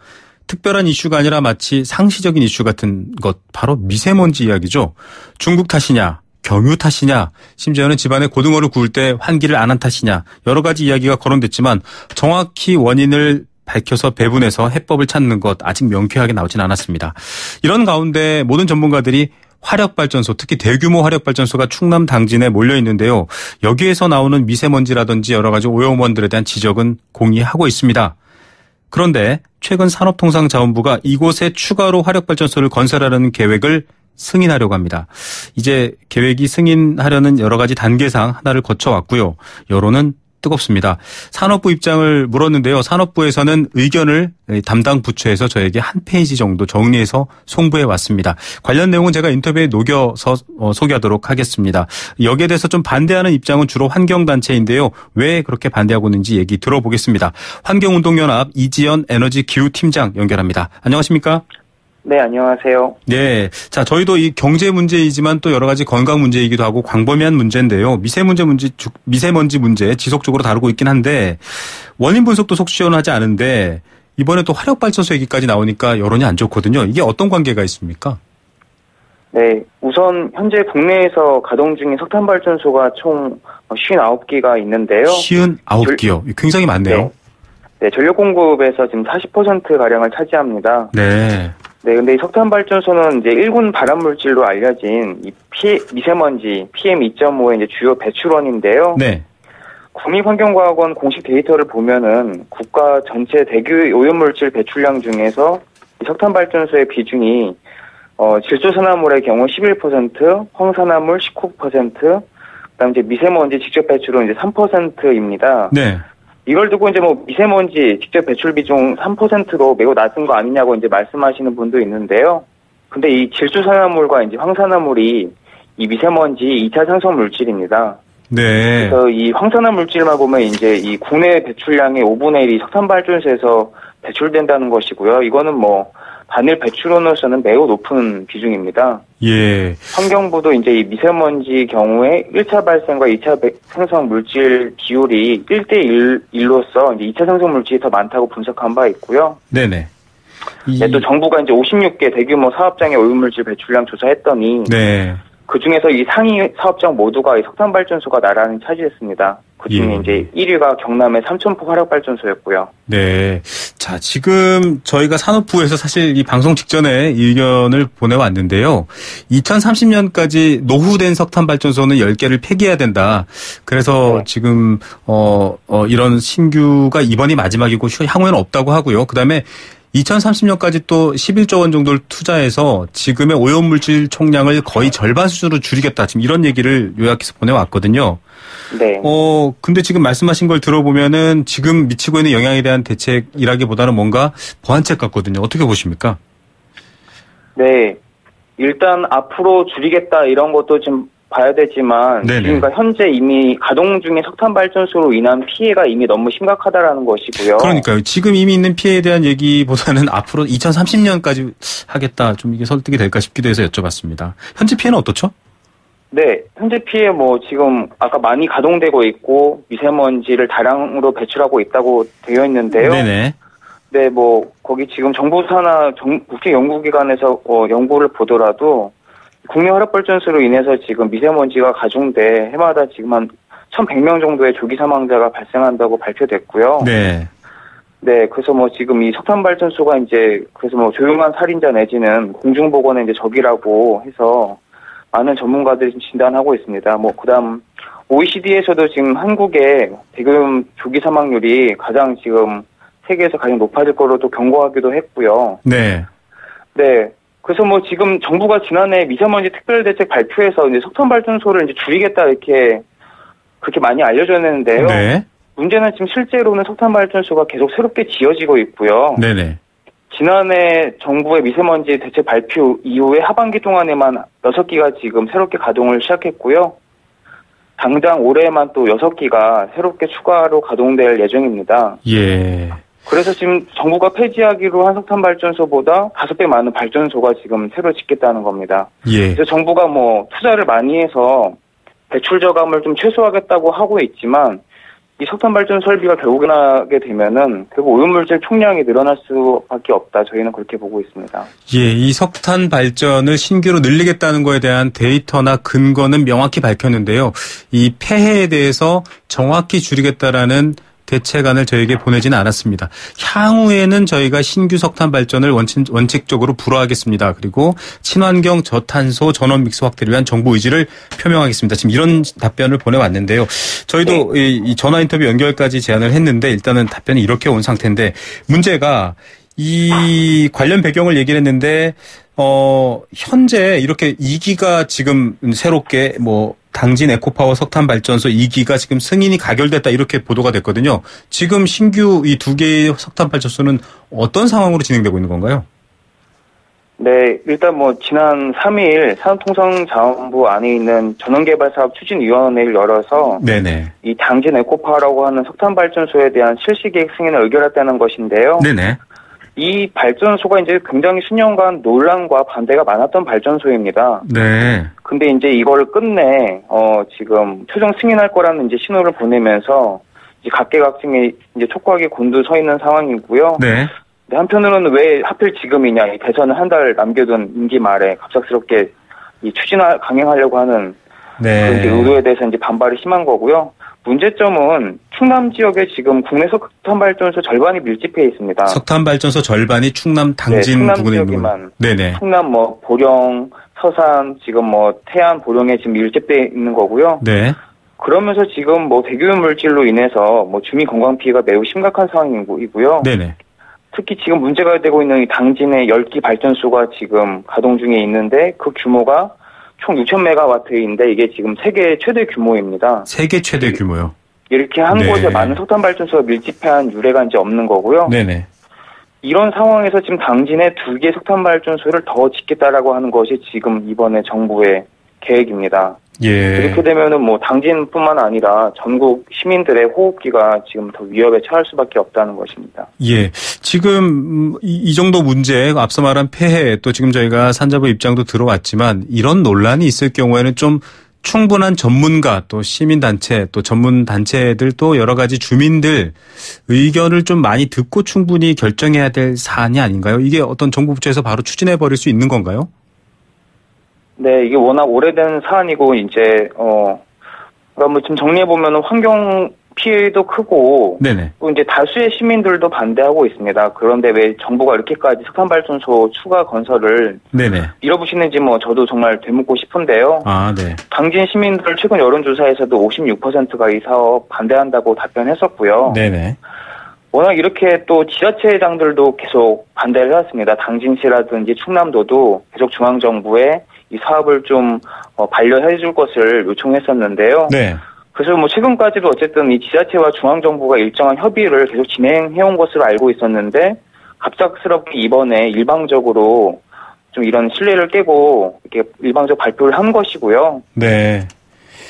특별한 이슈가 아니라 마치 상시적인 이슈 같은 것, 바로 미세먼지 이야기죠. 중국 탓이냐, 경유 탓이냐, 심지어는 집안에 고등어를 구울 때 환기를 안 한 탓이냐, 여러 가지 이야기가 거론됐지만 정확히 원인을 밝혀서 배분해서 해법을 찾는 것 아직 명쾌하게 나오진 않았습니다. 이런 가운데 모든 전문가들이 화력발전소, 특히 대규모 화력발전소가 충남 당진에 몰려 있는데요. 여기에서 나오는 미세먼지라든지 여러 가지 오염원들에 대한 지적은 공이하고 있습니다. 그런데 최근 산업통상자원부가 이곳에 추가로 화력발전소를 건설하려는 계획을 승인하려고 합니다. 이제 계획이 승인하려는 여러 가지 단계상 하나를 거쳐왔고요. 여론은 뜨겁습니다. 산업부 입장을 물었는데요. 산업부에서는 의견을 담당 부처에서 저에게 한 페이지 정도 정리해서 송부해 왔습니다. 관련 내용은 제가 인터뷰에 녹여서 소개하도록 하겠습니다. 여기에 대해서 좀 반대하는 입장은 주로 환경단체인데요. 왜 그렇게 반대하고 있는지 얘기 들어보겠습니다. 환경운동연합 이지연 에너지기후팀장 연결합니다. 안녕하십니까? 네, 안녕하세요. 네. 자, 저희도 이 경제 문제이지만 또 여러 가지 건강 문제이기도 하고 광범위한 문제인데요. 미세먼지 문제 지속적으로 다루고 있긴 한데 원인 분석도 속 시원하지 않은데 이번에 또 화력발전소 얘기까지 나오니까 여론이 안 좋거든요. 이게 어떤 관계가 있습니까? 네, 우선 현재 국내에서 가동 중인 석탄발전소가 총 59기가 있는데요. 59기요? 굉장히 많네요. 네, 전력 공급에서 지금 40%가량을 차지합니다. 네. 네, 근데 이 석탄발전소는 이제 1군 발암물질로 알려진 이 미세먼지 PM2.5의 이제 주요 배출원인데요. 네. 국립환경과학원 공식 데이터를 보면은 국가 전체 대기 오염물질 배출량 중에서 이 석탄발전소의 비중이 질소산화물의 경우 11%, 황산화물 19%, 그다음 이제 미세먼지 직접 배출은 이제 3%입니다. 네. 이걸 두고 이제 뭐 미세먼지 직접 배출 비중 3%로 매우 낮은 거 아니냐고 이제 말씀하시는 분도 있는데요. 근데 이 질소산화물과 이제 황산화물이 이 미세먼지 2차 상속 물질입니다. 네. 그래서 이 황산화 물질만 보면 이제 이 국내 배출량의 5분의 1이 석탄발전소에서 배출된다는 것이고요. 이거는 뭐 단일 배출원으로서는 매우 높은 비중입니다. 예. 환경부도 이제 이 미세먼지 경우에 1차 발생과 2차 생성 물질 비율이 1대1로서 이제 2차 생성 물질이 더 많다고 분석한 바 있고요. 네네. 네, 또 정부가 이제 56개 대규모 사업장의 오염물질 배출량 조사했더니 네. 그 중에서 이 상위 사업장 모두가 이 석탄발전소가 나란히 차지했습니다. 그 중에 이제 1위가 경남의 삼천포 화력발전소였고요. 네. 자, 지금 저희가 산업부에서 사실 이 방송 직전에 의견을 보내왔는데요. 2030년까지 노후된 석탄발전소는 10개를 폐기해야 된다. 그래서 네. 지금, 이런 신규가 이번이 마지막이고 향후에는 없다고 하고요. 그 다음에 2030년까지 또 11조 원 정도를 투자해서 지금의 오염물질 총량을 거의 절반 수준으로 줄이겠다. 지금 이런 얘기를 요약해서 보내왔거든요. 네. 근데 지금 말씀하신 걸 들어보면은 지금 미치고 있는 영향에 대한 대책이라기보다는 뭔가 보완책 같거든요. 어떻게 보십니까? 네. 일단 앞으로 줄이겠다 이런 것도 좀 봐야 되지만 지금 현재 이미 가동 중인 석탄발전소로 인한 피해가 이미 너무 심각하다라는 것이고요. 그러니까요. 지금 이미 있는 피해에 대한 얘기보다는 앞으로 2030년까지 하겠다. 좀 이게 설득이 될까 싶기도 해서 여쭤봤습니다. 현재 피해는 어떻죠? 네. 현재 피해 뭐 지금 아까 많이 가동되고 있고 미세먼지를 다량으로 배출하고 있다고 되어 있는데요. 네네. 네, 뭐 거기 지금 정부 산하 국제 연구기관에서 연구를 보더라도 국내 화력발전소로 인해서 지금 미세먼지가 가중돼 해마다 지금 한 1,100명 정도의 조기 사망자가 발생한다고 발표됐고요. 네. 네, 그래서 뭐 지금 이 석탄발전소가 이제 그래서 뭐 조용한 살인자 내지는 공중보건의 이제 적이라고 해서 많은 전문가들이 진단하고 있습니다. 뭐 그다음 OECD에서도 지금 한국의 대기오염 조기 사망률이 가장 지금 세계에서 가장 높아질 거로도 경고하기도 했고요. 네. 네. 그래서 뭐 지금 정부가 지난해 미세먼지 특별대책 발표에서 이제 석탄발전소를 이제 줄이겠다 이렇게 그렇게 많이 알려졌는데요. 네. 문제는 지금 실제로는 석탄발전소가 계속 새롭게 지어지고 있고요. 네네. 지난해 정부의 미세먼지 대책 발표 이후에 하반기 동안에만 6기가 지금 새롭게 가동을 시작했고요. 당장 올해에만 또 6기가 새롭게 추가로 가동될 예정입니다. 예. 그래서 지금 정부가 폐지하기로 한 석탄발전소보다 5배 많은 발전소가 지금 새로 짓겠다는 겁니다. 예. 그래서 정부가 뭐 투자를 많이 해서 배출 저감을 좀 최소화하겠다고 하고 있지만 이 석탄발전 설비가 결국에 나게 되면은 결국 오염물질 총량이 늘어날 수밖에 없다. 저희는 그렇게 보고 있습니다. 예, 이 석탄 발전을 신규로 늘리겠다는 거에 대한 데이터나 근거는 명확히 밝혔는데요. 이 폐해에 대해서 정확히 줄이겠다라는 대책안을 저에게 보내지는 않았습니다. 향후에는 저희가 신규 석탄 발전을 원칙적으로 불허하겠습니다. 그리고 친환경 저탄소 전원 믹스 확대를 위한 정부 의지를 표명하겠습니다. 지금 이런 답변을 보내왔는데요. 저희도 네. 이 전화 인터뷰 연결까지 제안을 했는데 일단은 답변이 이렇게 온 상태인데 문제가 이 관련 배경을 얘기를 했는데 현재 이렇게 2기가 지금 새롭게 당진 에코파워 석탄 발전소 2기가 지금 승인이 가결됐다 이렇게 보도가 됐거든요. 지금 신규 이 2개의 석탄 발전소는 어떤 상황으로 진행되고 있는 건가요? 네, 일단 지난 3일 산업통상자원부 안에 있는 전원개발사업 추진위원회를 열어서 네네. 이 당진 에코파워라고 하는 석탄 발전소에 대한 실시계획 승인을 의결했다는 것인데요. 네네. 이 발전소가 이제 굉장히 수년간 논란과 반대가 많았던 발전소입니다. 네. 근데 이제 이거를 끝내, 지금 최종 승인할 거라는 이제 신호를 보내면서 이제 각계각층에 이제 촉구하게 곤두 서 있는 상황이고요. 네. 한편으로는 왜 하필 지금이냐, 이 대선을 한 달 남겨둔 임기 말에 갑작스럽게 이 강행하려고 하는 네. 그 의도에 대해서 이제 반발이 심한 거고요. 문제점은 충남 지역에 지금 국내 석탄 발전소 절반이 밀집해 있습니다. 석탄 발전소 절반이 충남 당진 충남 지역에만. 네네. 충남 보령, 서산, 지금 태안, 보령에 지금 밀집돼 있는 거고요. 네. 그러면서 지금 대기오염 물질로 인해서 주민 건강 피해가 매우 심각한 상황이고요. 네네. 특히 지금 문제가 되고 있는 이 당진의 10기 발전소가 지금 가동 중에 있는데 그 규모가 총 6,000메가와트인데 이게 지금 세계 최대 규모입니다. 세계 최대 규모요? 이렇게 한 네. 곳에 많은 석탄 발전소가 밀집한 유례가 이제 없는 거고요. 네네. 이런 상황에서 지금 당진에 2개의 석탄 발전소를 더 짓겠다라고 하는 것이 지금 이번에 정부의 계획입니다. 예. 이렇게 되면은 당진뿐만 아니라 전국 시민들의 호흡기가 지금 더 위협에 처할 수밖에 없다는 것입니다. 예. 지금 이 정도 문제, 앞서 말한 폐해, 또 지금 저희가 산자부 입장도 들어왔지만 이런 논란이 있을 경우에는 좀 충분한 전문가, 또 시민단체, 또 전문단체들, 또 여러 가지 주민들 의견을 좀 많이 듣고 충분히 결정해야 될 사안이 아닌가요? 이게 어떤 정부 부처에서 바로 추진해버릴 수 있는 건가요? 네, 이게 워낙 오래된 사안이고, 이제, 그러니까 좀 정리해보면 환경 피해도 크고, 네네. 또 이제 다수의 시민들도 반대하고 있습니다. 그런데 왜 정부가 이렇게까지 석탄발전소 추가 건설을 네네. 밀어붙이는지 저도 정말 되묻고 싶은데요. 아, 네. 당진 시민들 최근 여론조사에서도 56%가 이 사업 반대한다고 답변했었고요. 네네. 워낙 이렇게 또 지자체장들도 계속 반대를 해왔습니다. 당진시라든지 충남도도 계속 중앙정부에 이 사업을 좀 반려해 줄 것을 요청했었는데요. 네. 그래서 최근까지도 어쨌든 이 지자체와 중앙정부가 일정한 협의를 계속 진행해온 것으로 알고 있었는데 갑작스럽게 이번에 일방적으로 좀 이런 신뢰를 깨고 이렇게 일방적 발표를 한 것이고요. 네.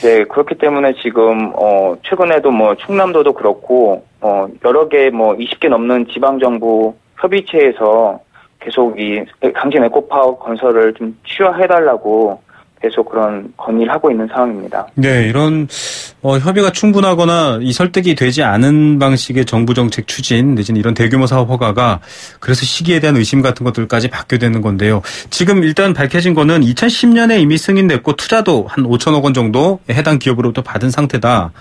네, 그렇기 때문에 지금 최근에도 충남도도 그렇고 여러 개 20개 넘는 지방정부 협의체에서 계속 이 당진 에코파워 건설을 좀 취하해달라고 계속 그런 건의를 하고 있는 상황입니다. 네, 이런 협의가 충분하거나 이 설득이 되지 않은 방식의 정부 정책 추진 내지는 이런 대규모 사업 허가가 그래서 시기에 대한 의심 같은 것들까지 받게 되는 건데요. 지금 일단 밝혀진 거는 2010년에 이미 승인됐고 투자도 한 5천억 원 정도 해당 기업으로부터 받은 상태다.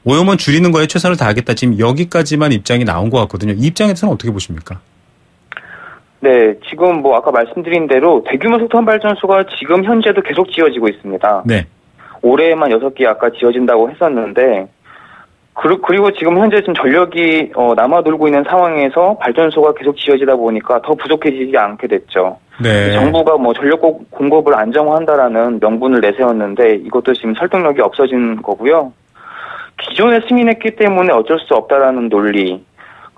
오염원 줄이는 거에 최선을 다하겠다. 지금 여기까지만 입장이 나온 것 같거든요. 이 입장에서는 어떻게 보십니까? 네, 지금 아까 말씀드린 대로 대규모 석탄 발전소가 지금 현재도 계속 지어지고 있습니다. 네. 올해에만 6개 아까 지어진다고 했었는데, 그리고 지금 현재 지금 전력이 남아 돌고 있는 상황에서 발전소가 계속 지어지다 보니까 더 부족해지지 않게 됐죠. 네. 정부가 전력 공급을 안정화한다라는 명분을 내세웠는데 이것도 지금 설득력이 없어진 거고요. 기존에 승인했기 때문에 어쩔 수 없다라는 논리.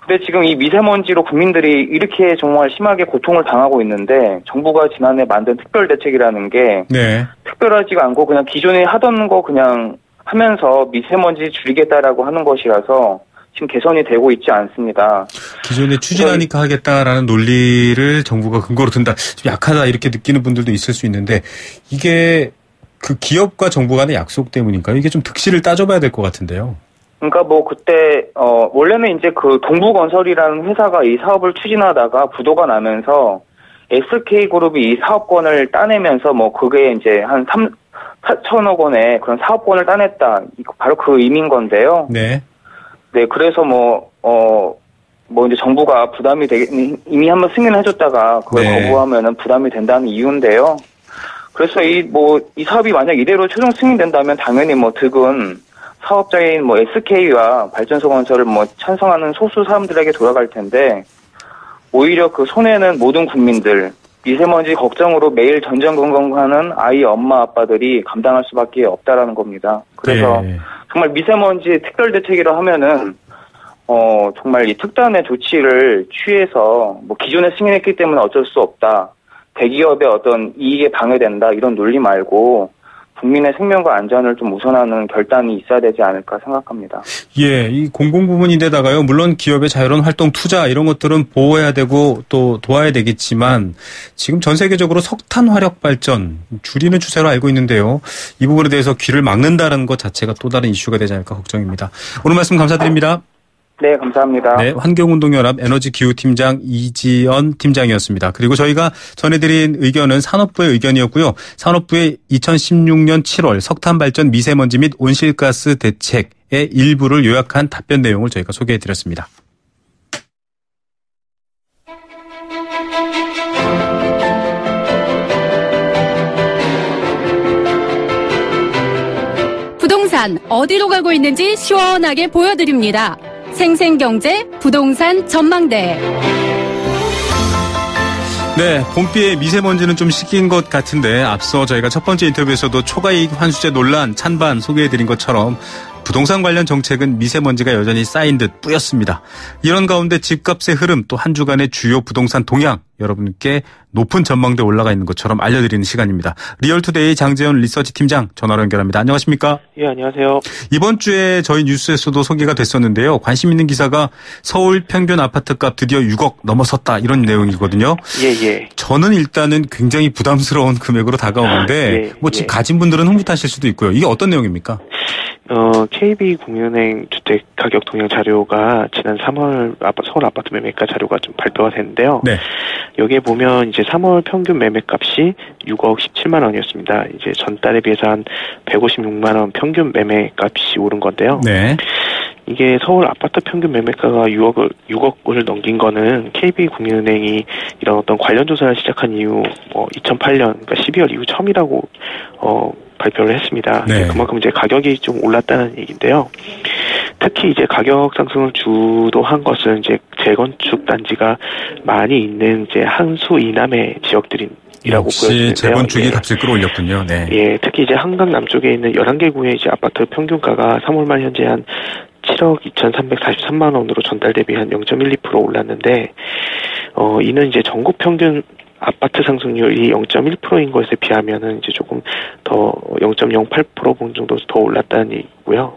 근데 지금 이 미세먼지로 국민들이 이렇게 정말 심하게 고통을 당하고 있는데 정부가 지난해 만든 특별대책이라는 게 네. 특별하지가 않고 그냥 기존에 하던 거 그냥 하면서 미세먼지 줄이겠다라고 하는 것이라서 지금 개선이 되고 있지 않습니다. 기존에 추진하니까 하겠다라는 논리를 정부가 근거로 든다. 좀 약하다 이렇게 느끼는 분들도 있을 수 있는데 이게 그 기업과 정부 간의 약속 때문인가요? 이게 좀 득실을 따져봐야 될 것 같은데요. 그러니까 그때 원래는 이제 그 동부건설이라는 회사가 이 사업을 추진하다가 부도가 나면서 SK그룹이 이 사업권을 따내면서 그게 이제 한 4천억 원의 그런 사업권을 따냈다. 바로 그 의미인 건데요. 네. 네, 그래서 이제 정부가 부담이 이미 한번 승인해줬다가 그걸 네. 거부하면은 부담이 된다는 이유인데요. 그래서 이 사업이 만약 이대로 최종 승인된다면 당연히 득은 사업자인 SK와 발전소 건설을 찬성하는 소수 사람들에게 돌아갈 텐데 오히려 그 손해는 모든 국민들 미세먼지 걱정으로 매일 전전긍긍하는 아이 엄마 아빠들이 감당할 수밖에 없다라는 겁니다. 그래서 정말 미세먼지 특별 대책이라 하면은 정말 이 특단의 조치를 취해서 뭐 기존에 승인했기 때문에 어쩔 수 없다. 대기업의 어떤 이익에 방해된다. 이런 논리 말고 국민의 생명과 안전을 좀 우선하는 결단이 있어야 되지 않을까 생각합니다. 예, 이 공공부문인데다가요. 물론 기업의 자유로운 활동, 투자 이런 것들은 보호해야 되고 또 도와야 되겠지만 지금 전 세계적으로 석탄 화력 발전 줄이는 추세로 알고 있는데요. 이 부분에 대해서 귀를 막는다는 것 자체가 또 다른 이슈가 되지 않을까 걱정입니다. 오늘 말씀 감사드립니다. 네, 감사합니다. 네, 환경운동연합 에너지기후팀장 이지연 팀장이었습니다. 그리고 저희가 전해드린 의견은 산업부의 의견이었고요. 산업부의 2016년 7월 석탄발전 미세먼지 및 온실가스 대책의 일부를 요약한 답변 내용을 저희가 소개해드렸습니다. 부동산 어디로 가고 있는지 시원하게 보여드립니다. 생생경제 부동산 전망대. 네, 봄비에 미세먼지는 좀 식긴 것 같은데 앞서 저희가 첫 번째 인터뷰에서도 초과이익 환수제 논란 찬반 소개해드린 것처럼 부동산 관련 정책은 미세먼지가 여전히 쌓인 듯 뿌였습니다. 이런 가운데 집값의 흐름 또 한 주간의 주요 부동산 동향 여러분께 높은 전망대 올라가 있는 것처럼 알려드리는 시간입니다. 리얼투데이 장재현 리서치 팀장 전화로 연결합니다. 안녕하십니까? 예, 안녕하세요. 이번 주에 저희 뉴스에서도 소개가 됐었는데요. 관심 있는 기사가 서울 평균 아파트값 드디어 6억 넘어섰다 이런 내용이거든요. 예. 저는 일단은 굉장히 부담스러운 금액으로 다가오는데 집 가진 분들은 흐뭇하실 수도 있고요. 이게 어떤 내용입니까? KB국민은행 주택 가격 동향 자료가 지난 3월 서울 아파트 매매가 자료가 좀 발표가 됐는데요. 네. 여기에 보면 이제 3월 평균 매매값이 6억 17만 원이었습니다. 이제 전달에 비해서 한 156만 원 평균 매매값이 오른 건데요. 네. 이게 서울 아파트 평균 매매가가 6억을 넘긴 거는 KB국민은행이 이런 어떤 관련 조사를 시작한 이후 2008년 그러니까 12월 이후 처음이라고 발표를 했습니다. 네. 그만큼 이제 가격이 좀 올랐다는 얘기인데요. 특히 이제 가격 상승을 주도한 것은 이제 재건축 단지가 많이 있는 이제 항수 이남의 지역들이라고 보여지는데요. 재건축이 값을 끌어올렸군요. 네. 예, 특히 이제 한강 남쪽에 있는 11개 구의 이제 아파트 평균가가 3월 말 현재 한 7억 2,343만 원으로 전달 대비 한 0.12% 올랐는데, 이는 이제 전국 평균 아파트 상승률이 0.1%인 것에 비하면은 이제 조금 더 0.08% 정도 더 올랐다는 얘기고요.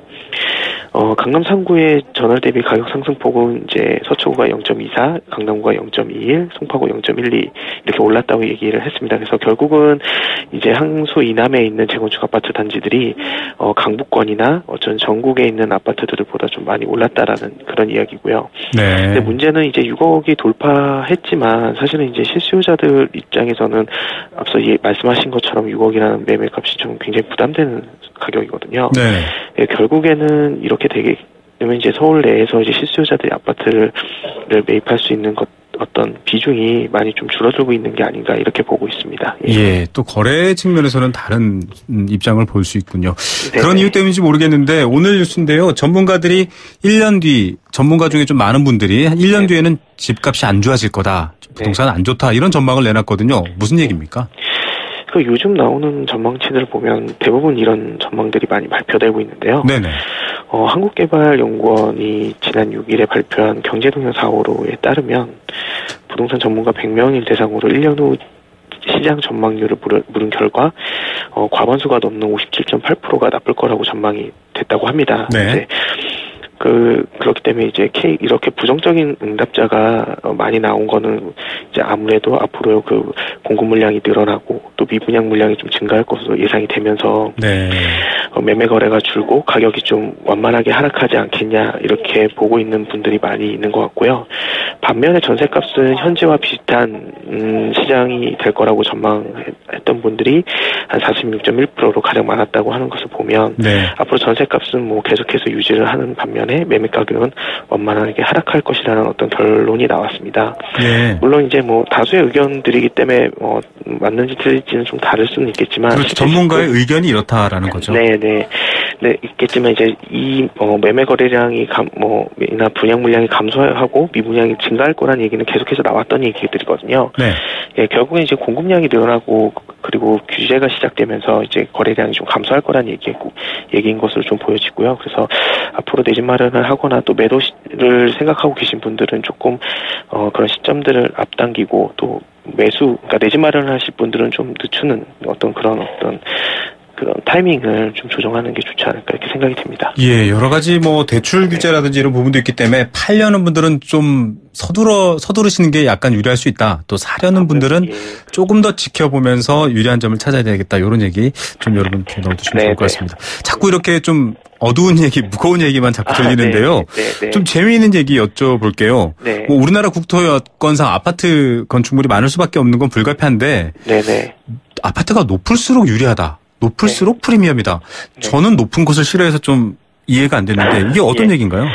강남 3구의 전월 대비 가격 상승폭은 이제 서초구가 0.24, 강남구가 0.21, 송파구 0.12 이렇게 올랐다고 얘기를 했습니다. 그래서 결국은 이제 항수 이남에 있는 재건축 아파트 단지들이 강북권이나 어쩐 전국에 있는 아파트들보다 좀 많이 올랐다라는 그런 이야기고요. 네. 근데 문제는 이제 6억이 돌파했지만 사실은 이제 실수요자들 입장에서는 앞서 말씀하신 것처럼 6억이라는 매매값이 좀 굉장히 부담되는 가격이거든요. 네. 예, 결국에는 이렇게 되게 되면 이제 서울 내에서 이제 실수요자들이 아파트를 매입할 수 있는 어떤 비중이 많이 좀 줄어들고 있는 게 아닌가 이렇게 보고 있습니다. 예, 또 거래 측면에서는 다른 입장을 볼 수 있군요. 네네. 그런 이유 때문인지 모르겠는데 오늘 뉴스인데요. 전문가들이 1년 뒤 전문가 중에 좀 많은 분들이 한 1년 뒤에는 집값이 안 좋아질 거다. 부동산 안 좋다. 이런 전망을 내놨거든요. 무슨 얘기입니까? 요즘 나오는 전망치들을 보면 대부분 이런 전망들이 많이 발표되고 있는데요. 네네. 한국개발연구원이 지난 6일에 발표한 경제동향 4월호에 따르면 부동산 전문가 100명을 대상으로 1년 후 시장 전망률을 물은 결과 과반수가 넘는 57.8%가 나쁠 거라고 전망이 됐다고 합니다. 네. 그렇기 때문에 이제 이렇게 부정적인 응답자가 많이 나온 거는 이제 아무래도 앞으로 그 공급 물량이 늘어나고 또 미분양 물량이 좀 증가할 것으로 예상이 되면서 네. 매매 거래가 줄고 가격이 좀 완만하게 하락하지 않겠냐 이렇게 보고 있는 분들이 많이 있는 것 같고요. 반면에 전세값은 현재와 비슷한 시장이 될 거라고 전망했던 분들이 한 46.1%로 가장 많았다고 하는 것을 보면 네. 앞으로 전세값은 계속해서 유지를 하는 반면에 매매 가격은 완만하게 하락할 것이라는 어떤 결론이 나왔습니다. 네. 물론 이제 다수의 의견들이기 때문에 맞는지 틀릴지는 좀 다를 수는 있겠지만 그렇죠. 전문가의 의견이 이렇다라는 거죠. 네. 네, 있겠지만 이제 이 매매 거래량이 이나 분양 물량이 감소하고 미분양이 증가할 거란 얘기는 계속해서 나왔던 얘기들이거든요. 네. 예, 결국엔 이제 공급량이 늘어나고 그리고 규제가 시작되면서 이제 거래량이 좀 감소할 거란 얘기인 것으로 좀 보여지고요. 그래서 앞으로 내 집 마련을 하거나 또 매도를 생각하고 계신 분들은 조금 그런 시점들을 앞당기고 또 그러니까 내 집 마련을 하실 분들은 좀 늦추는 그런 타이밍을 좀 조정하는 게 좋지 않을까 이렇게 생각이 듭니다. 예, 여러 가지 대출 규제라든지 이런 부분도 있기 때문에 팔려는 분들은 좀 서두르시는 게 약간 유리할 수 있다. 또 사려는 분들은 조금 더 지켜보면서 유리한 점을 찾아야 되겠다. 이런 얘기 좀 여러분 귀에 넣어두시면 좋을 것 같습니다. 자꾸 이렇게 좀 어두운 얘기, 무거운 얘기만 자꾸 들리는데요. 좀 재미있는 얘기 여쭤볼게요. 네. 우리나라 국토여건상 아파트 건축물이 많을 수밖에 없는 건 불가피한데 아파트가 높을수록 유리하다. 높을수록 프리미엄이다. 저는 높은 곳을 싫어해서 좀 이해가 안 되는데 이게 어떤 얘기인가요?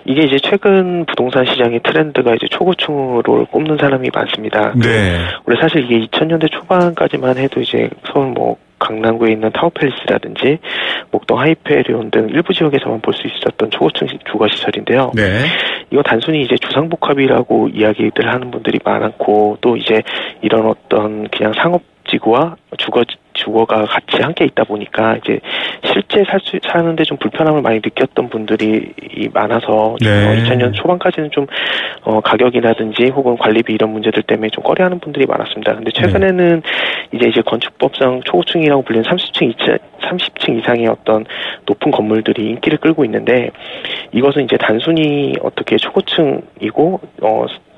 이게 이제 최근 부동산 시장의 트렌드가 이제 초고층으로 꼽는 사람이 많습니다. 네. 원래 사실 이게 2000년대 초반까지만 해도 이제 서울 강남구에 있는 타워팰리스라든지 목동 하이페리온 등 일부 지역에서만 볼 수 있었던 초고층 주거 시설인데요. 네. 이거 단순히 이제 주상복합이라고 이야기들 하는 분들이 많고 또 이제 이런 그냥 상업지구와 주거가 같이 함께 있다 보니까 이제 실제 사는데 좀 불편함을 많이 느꼈던 분들이 많아서 2000년 초반까지는 좀 가격이라든지 혹은 관리비 이런 문제들 때문에 좀 꺼려하는 분들이 많았습니다. 근데 최근에는 이제 건축법상 초고층이라고 불리는 30층 이상의 높은 건물들이 인기를 끌고 있는데 이것은 이제 단순히 어떻게 초고층이고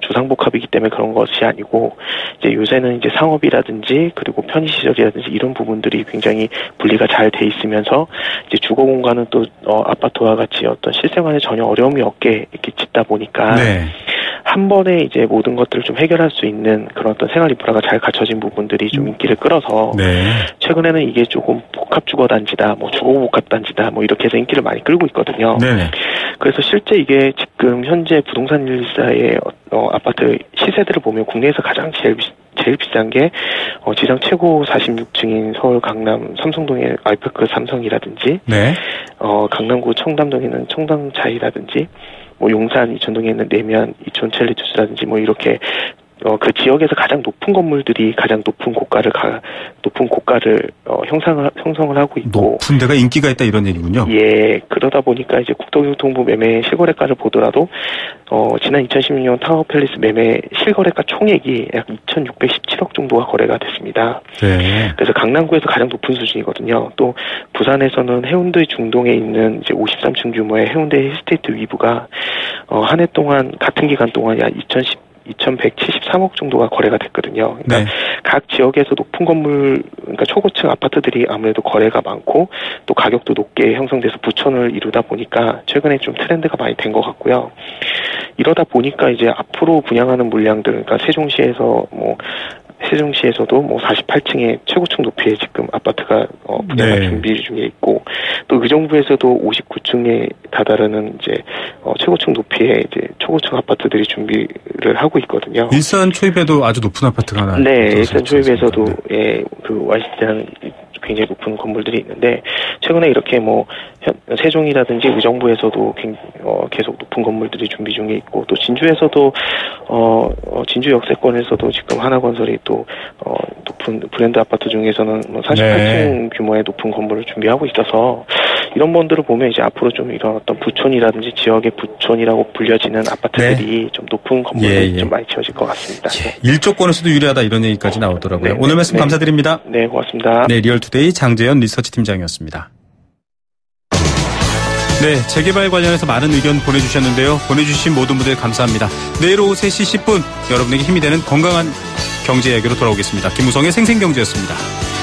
주상복합이기 때문에 그런 것이 아니고 이제 요새는 이제 상업이라든지 그리고 편의시설이라든지 이런 부분들이 굉장히 분리가 잘 돼 있으면서 이제 주거 공간은 또 아파트와 같이 실생활에 전혀 어려움이 없게 이렇게 짓다 보니까 한 번에 이제 모든 것들을 좀 해결할 수 있는 그런 생활 인프라가 잘 갖춰진 부분들이 좀 인기를 끌어서 최근에는 이게 조금 복합 주거 단지다, 주거 복합 단지다, 이렇게 해서 인기를 많이 끌고 있거든요. 그래서 실제 이게 지금 현재 부동산 114의 아파트 시세들을 보면 국내에서 가장 제일 비싼 게 지상 최고 46층인 서울 강남 삼성동의 아이파크 삼성이라든지 강남구 청담동에 있는 청담자이라든지 용산 이천동에 있는 내면 이촌 첼리투스라든지 이렇게 그 지역에서 가장 높은 건물들이 가장 높은 고가를 형성을 하고 있고 높은 데가 인기가 있다 이런 얘기군요. 예, 그러다 보니까 이제 국토교통부 매매 실거래가를 보더라도 지난 2016년 타워팰리스 매매 실거래가 총액이 약 2,617억 정도가 거래가 됐습니다. 그래서 강남구에서 가장 높은 수준이거든요. 또 부산에서는 해운대 중동에 있는 이제 53층 규모의 해운대 힐스테이트 위브가 한 해 동안 같은 기간 동안 약 2,173억 정도가 거래가 됐거든요. 그러니까 각 지역에서 높은 건물, 그러니까 초고층 아파트들이 아무래도 거래가 많고 또 가격도 높게 형성돼서 부천을 이루다 보니까 최근에 좀 트렌드가 많이 된 것 같고요. 이러다 보니까 이제 앞으로 분양하는 물량들, 그러니까 세종시에서도 48층의 최고층 높이의 지금 아파트가 분양할 준비 중에 있고 또 의정부에서도 59층에 다다르는 이제 최고층 높이의 이제 초고층 아파트들이 준비를 하고 있거든요. 일산 초입에도 아주 높은 아파트가 하나. 네, 일산 초입에서도 그 YCT라는 굉장히 높은 건물들이 있는데 최근에 이렇게 세종이라든지 의정부에서도 계속 높은 건물들이 준비 중에 있고 또 진주에서도 진주 역세권에서도 지금 하나건설이 또 높은 브랜드 아파트 중에서는 48층 규모의 높은 건물을 준비하고 있어서 이런 분들을 보면 이제 앞으로 좀 이런 부촌이라든지 지역의 부촌이라고 불려지는 아파트들이 좀 높은 건물이 좀 많이 지어질 것 같습니다. 일조권에서도 유리하다 이런 얘기까지 나오더라고요. 오늘 말씀 감사드립니다. 네, 고맙습니다. 네, 리얼투데이 장재현 리서치 팀장이었습니다. 네, 재개발 관련해서 많은 의견 보내주셨는데요. 보내주신 모든 분들 감사합니다. 내일 오후 3시 10분 여러분에게 힘이 되는 건강한 경제 이야기로 돌아오겠습니다. 김우성의 생생경제였습니다.